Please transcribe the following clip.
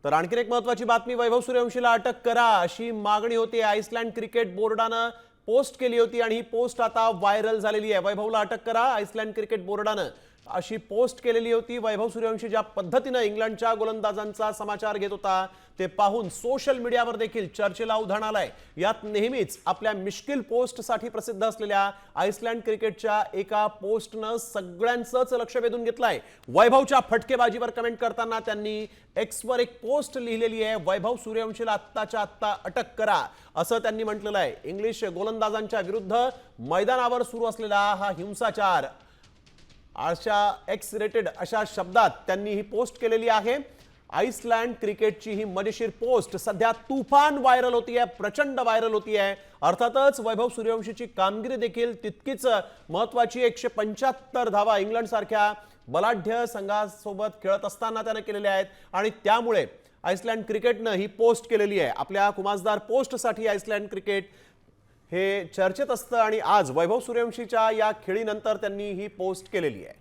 तर आणखी एक महत्त्वाची बातमी, वैभव सूर्यवंशीला अटक करा अशी मागणी होती। आइसलँड क्रिकेट बोर्डानं पोस्ट केली होती आणि ही पोस्ट आता व्हायरल झालेली आहे। वैभवला अटक करा आइसलँड क्रिकेट बोर्डानं अशी पोस्ट केलेली होती। वैभव सूर्यवंशी ज्या पद्धतीने इंग्लंडच्या गोलंदाजांचा समाचार घेत होता ते पाहून सोशल मीडियावर देखील चर्चेला उधाण आलंय। यात नेहमीच आपल्या मिश्किल पोस्टसाठी प्रसिद्ध असलेल्या आइसलँड क्रिकेटच्या एका पोस्टनं सगळ्यांचंच लक्ष वेधून घेतलंय। वैभवच्या फटकेबाजीवर कमेंट करताना त्यांनी एक्सवर एक पोस्ट लिहिलेली आहे, वैभव सूर्यवंशीला आत्ताच्या आत्ता अटक करा असं त्यांनी म्हटलेलं आहे। इंग्लिश गोलंदाजांच्या विरुद्ध मैदानावर सुरू असलेला हा हिंसाचार अशा एक्स रेटेड अशा शब्दात त्यांनी ही पोस्ट केलेली आहे। आइसलँड क्रिकेटची ही मजेशीर पोस्ट सध्या तुफान व्हायरल होती आहे, प्रचंड व्हायरल होती आहे। अर्थातच वैभव सूर्यवंशीची कामगिरी देखील तितकीच महत्त्वाची। 175 धावा इंग्लंड सारख्या बलाढ्य संघासोबत खेळत असताना त्याने केलेल्या आहेत आणि त्यामुळे आइसलँड क्रिकेटनं ही पोस्ट केलेली आहे। आपल्या कुमासदार पोस्टसाठी आइसलँड क्रिकेट हे चर्चेत असतं आणि आज वैभव सूर्यवंशीच्या या खेळीनंतर त्यांनी ही पोस्ट केलेली आहे।